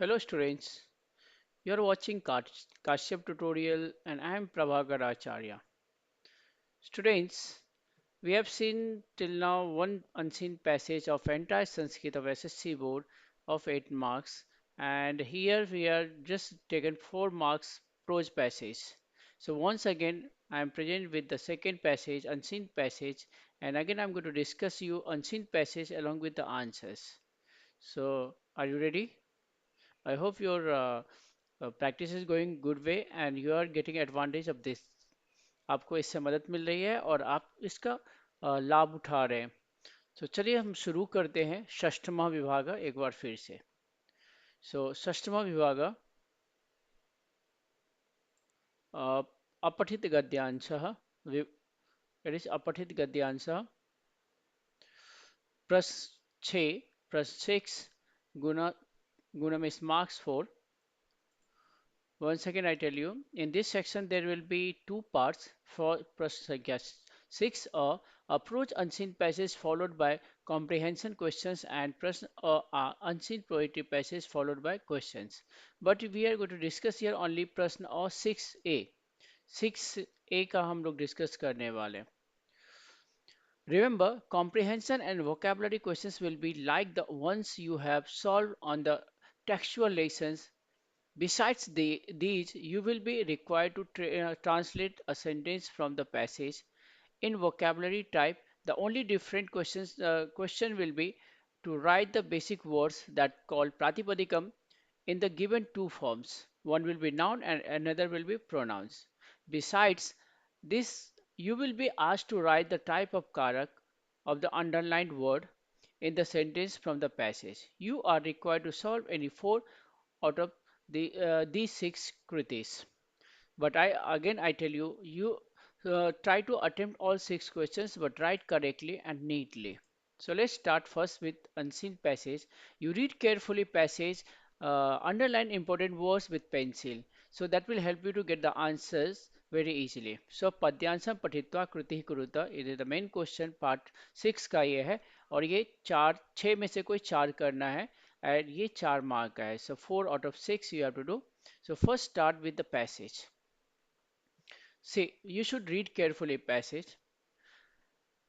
Hello students, you are watching Kashyap tutorial and I am Prabhakar Acharya. Students, we have seen till now one unseen passage of entire Sanskrit of SSC board of 8 marks, and here we are just taken 4 marks prose passage. So once again I am present with the second passage, unseen passage, and again I am going to discuss you unseen passage along with the answers. So are you ready? I hope your practice is going good way and you are getting advantage of this. आपको इससे मदद मिल रही है और आप इसका लाभ उठा रहे हैं. तो चलिए हम शुरू करते हैं षष्ठमा विभाग एक बार फिर से. षष्ठमा विभाग uh, अपठित गद्यांशः it is अपठित गद्यांशः प्रश्न 6 प्रश्न 6 गुना गुणम is marks for. Once again, I tell you, in this section there will be two parts for Prashna 6 approach unseen passage followed by comprehension questions and Prashna unseen poetry passage followed by questions. But we are going to discuss here only Prashna 6A. 6A का हम लोग discuss करने वाले. Remember, comprehension and vocabulary questions will be like the ones you have solved on the textual lessons. Besides these, you will be required to translate a sentence from the passage. In vocabulary type, the only different question will be to write the basic words that called pratipadikam in the given two forms. One will be noun and another will be pronouns. Besides this, you will be asked to write the type of karak of the underlined word in the sentence from the passage. You are required to solve any four out of these six kritis. But I tell you, try to attempt all six questions, but write correctly and neatly. So let's start first with unseen passage. You read carefully passage, underline important words with pencil. So that will help you to get the answers very easily. So पद्यांशम पठित्वा कृति कुरुता, it is the main question part 6 का ये है और ये चार छः में से कोई चार करना है and ये चार मार्क का है. So 4 out of 6 you have to do. So first start with the passage. See, you should read carefully passage.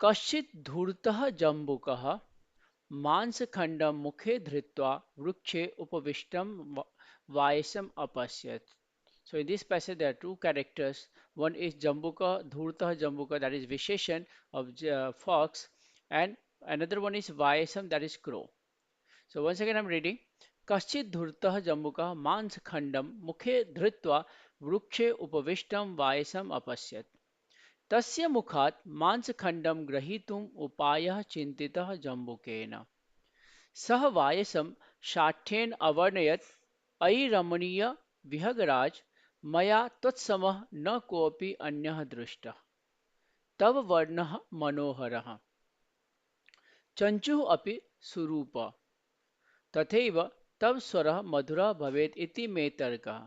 कश्चित् धूर्तः जम्बुकः मांसखण्डं मुखे धृत्वा वृक्षे उपविष्टं वायसम् अपश्यत्. So in this passage there are two characters. One is Jambuka, Dhurtah Jambuka, that is Visheshan of fox, and another one is Vayasam, that is crow. So once again I'm reading. कश्चित् धूर्तः जम्बुकः मांसखण्डं मुखे धृत्वा वृक्षे उपविष्टं वायसम् अपश्यत्. तस्य मुखात् मांसखण्डं ग्रहीतुम् उपायः चिन्तितः जम्बुकेन. सः वायसं शाठ्येन अवर्णयत्, अयि रमणीय विहगराज, मया त्वत्समः न कोऽपि अन्यः दृष्टः. तव वर्णः मनोहरः, चञ्चुः अपि सुरूपः, तथैव तव स्वरः मधुरः भवेत् इति मे तर्कः.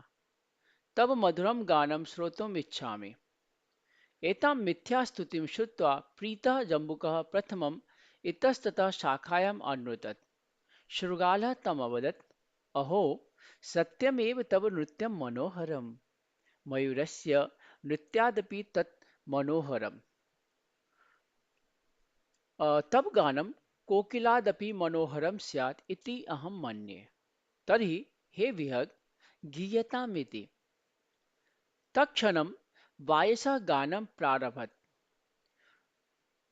तव मधुरं गानं श्रोतुम् इच्छामि. एतां मिथ्यास्तुतिं श्रुत्वा प्रीतः जम्बुकः प्रथमम् इतस्ततः शाखायाम् अनृतत्. शृगालः तमवदत्, अहो सत्यमेव तव नृत्यं मनोहरम्. मयूरस्य नृत्यादपि तत् मनोहरम्. तव गानं कोकिलादपि मनोहरं स्यात् इति अहं मन्ये. तर्हि हे विहग गीयतामिति. तत्क्षणं वायसः गानं प्रारभत.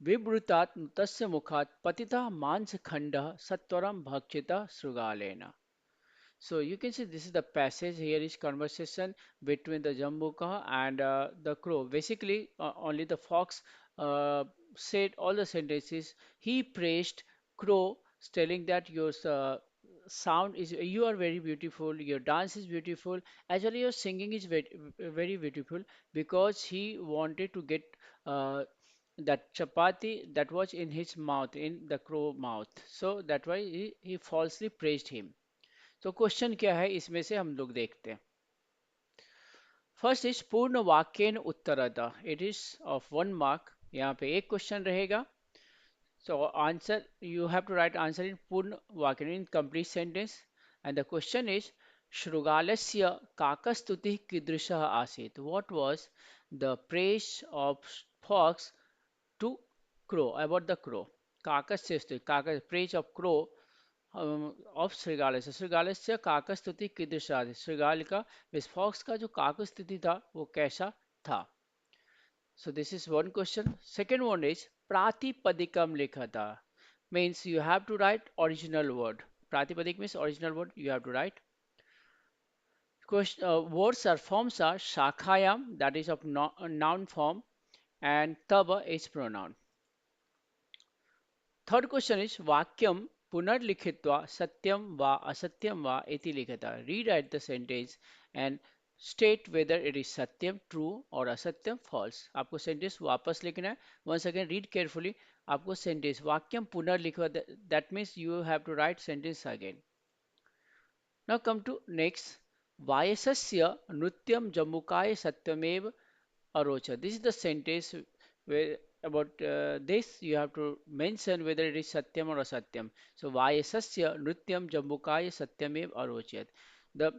विवृतात् तस्य मुखात् पतितः मांसखण्डः सत्वरं भक्षितः शृगालेन. So you can see this is the passage. Here is conversation between the Jambuka and the crow. Basically, only the fox said all the sentences. He praised crow, telling that your sound is, you are very beautiful, your dance is beautiful, as well your singing is very beautiful, because he wanted to get that chapati that was in his mouth, in the crow mouth. So that why he falsely praised him. तो question क्या है इसमें से हम लोग देखते हैं. First is पूर्ण वाक्यन उत्तरतः. It is of one mark. यहाँ पे एक क्वेश्चन रहेगा. So answer, you have to write answer in पूर्ण वाक्य, in complete sentence. And the question is Shrugalesya kakastutih kidrishah asit. What was the praise of fox to crow, about the crow? Kakastutih, kakas, praise of crow of श्रृगालस्य श्रृगालस्य काकस्तुति कीदृशा थी श्रृगाल का miss fox का जो काकस्तुति था वो कैसा था. So this is one question. Second one is pratipadikam likhata. Means you have to write original word. Pratipadik means original word you have to write. Question, words or forms are shakhayam, that is of noun form, and taba is pronoun. Third question is vakyam punarlikhitva satyam va asatyam va iti likhata. Rewrite the sentence and state whether it is satyam true or asatyam false. आपको sentence वापस लिखना है. Once again read carefully. आपको sentence vakyam punarlikhva, that means you have to write sentence again. Now come to next. Vayasasya nrutyam jammukaya satyamev arocha. This is the sentence where about this you have to mention whether it is satyam or asatyam. So Vayasasya nrutyam jammukaya satyamev arochyat. The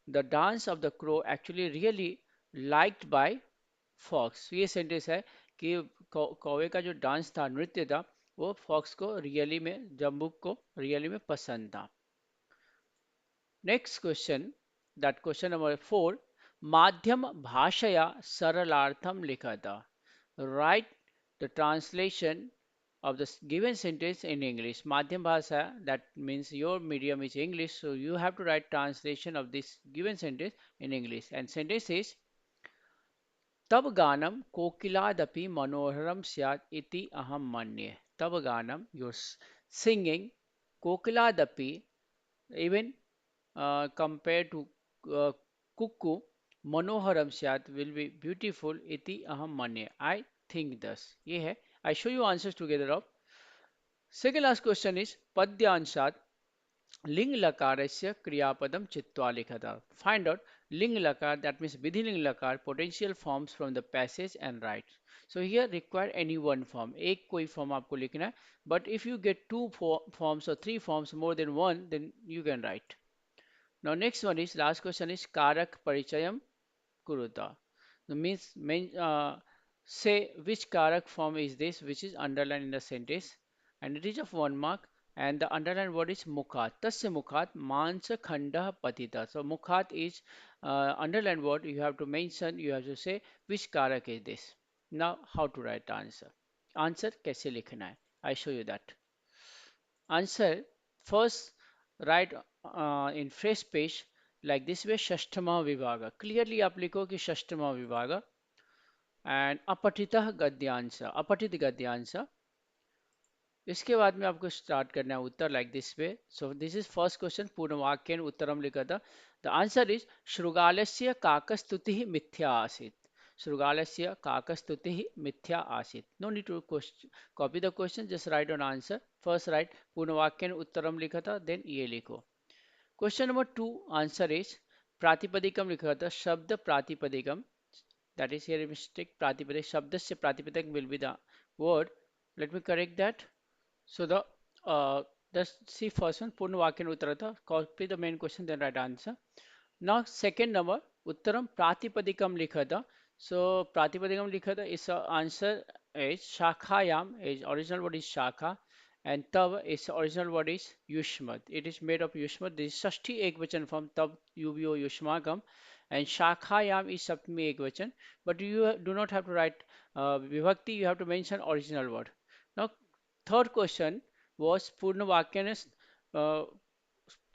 the dance of the crow actually really liked by fox. ये sentence है कि कौवे का जो dance था नृत्य था वो फॉक्स को रियली में जम्बुक को रियली में पसंद था. Next question, that question number 4. Madhyam bhashaya saralartham likhata. Write the translation of the given sentence in English. Madhyam bhasha, that means your medium is English, so you have to write translation of this given sentence in English. And sentence is तब गानम कोकिलादपि मनोहरम स्यात् इति अहम मन्ये. तब गानम, your singing, कोकिलादपि, even compared to uh, cuckoo, manoharam syat, will be beautiful iti aham manye. I think thus. ये है. I show you answers together of. Second last question is padyanshat ling lakarasya kriyapadam chitwa likhata. Find out ling lakar, that means vidhi ling lakar, potential forms from the passage and write. So here require any one form. एक कोई form आपको लिखना है. But if you get two forms or three forms, more than one, then you can write. Now next one is last question is Karak Parichayam Kuruta. The means say which Karak form is this which is underlined in the sentence, and it is of 1 mark, and the underlined word is Mukhat. Tasya Mukhat Mansa Khanda Patita. So Mukhat is underlined word, you have to mention, you have to say which Karak is this. Now how to write the answer? Answer कैसे लिखना है? I show you that. Answer first, write in fresh page like this way षष्ठमा विभाग. Clearly आप लिखो कि षष्ठमा विभाग and अपठितः गद्यांश, अपठित गद्यांश. इसके बाद में आपको स्टार्ट करना है उत्तर like this way. So this is first question पूर्ण वाक्येन उत्तरम लिखा था. द आंसर इज शृगालस्य काकस्तुतिः मिथ्या आसीत्. शृगालस्य काकस्तुतिः मिथ्या आसीत्. No need to copy the question, just write on answer. First write पूर्ण वाक्येन उत्तरम लिखा था, देन ये लिखो. क्वेश्चन नंबर 2 आंसर इज प्रातिपदिकम लिखा था, शब्द प्रातिपदिकम, that is here a mistake. Pratipadik shabdasya pratipadik will be the word. Let me correct that. So the see first one Purna Vakyan Uttarata. Copy the main question, then write answer. Now second number Uttaram Pratipadikam Likhata. So Pratipadikam Likhata is answer is Shakhayam. Is original word is Shakha, and Tav is original word is Yushmat. It is made of Yushmat. This is Shashti Ekvachan from Tav Yubyo Yushmakam, and Shakhayam is Saptami Ekvachan. But you do not have to write Vibhakti. You have to mention original word. Now third question was Purna Vakyan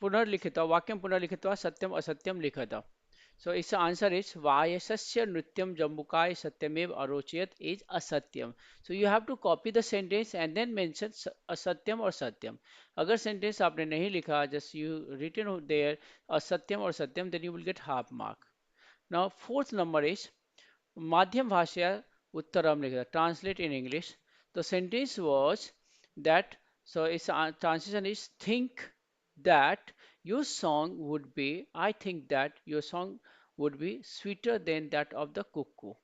पुनर्लिखिता वाक्यम पुनर्लिखित्वा सत्यम असत्यम लिखता. So its answer is Vayasasya Nrityam Jambukaya Satyameva Arochayat is Asatyam. So you have to copy the sentence and then mention Asatyam or Satyam. अगर sentence आपने नहीं लिखा, just you written there Asatyam or Satyam, then you will get half mark. Now fourth number is Madhyam Bhashya Uttaram लिखा. Translate in English. The sentence was that, so its translation is think that your song would be, I think that your song would be sweeter than that of the cuckoo.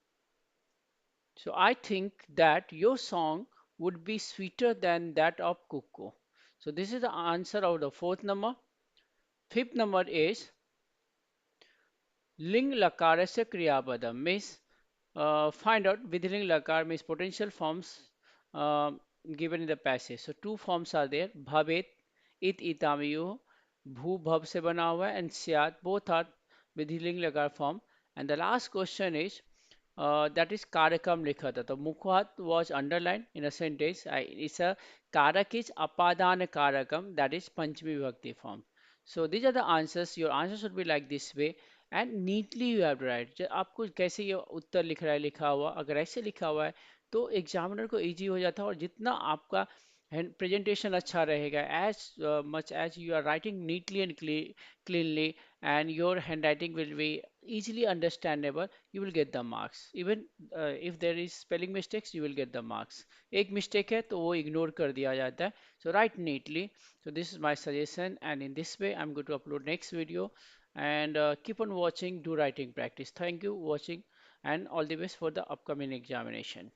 So I think that your song would be sweeter than that of cuckoo. So this is the answer of the fourth number. Fifth number is Ling lakarasya kriyapadam means find out Vidhiling lakar means potential forms uh, given in the passage. So two forms are there. Bhavet, it itamiyo, bhu bhav se bana hua है and syat. Both are Vidhiling lakar form. And the last question is that is karakam likha tha. The mukhat was underlined in a sentence. It's a karak is apadana karakam, that is Panchami Vibhakti form. So these are the answers. Your answers should be like this way and neatly you have to write आपको कैसे ये उत्तर लिख रहा है लिखा हुआ अगर ऐसे लिखा हुआ है तो एग्जामिनर को इजी हो जाता है और जितना आपका प्रेजेंटेशन अच्छा रहेगा as much as you are writing neatly and cleanly and your handwriting will be easily understandable you will get the marks even if there is spelling mistakes you will get the marks एक mistake है तो वो ignore कर दिया जाता है so write neatly so this is my suggestion and in this way I'm going to upload next video and keep on watching do writing practice thank you watching and all the best for the upcoming examination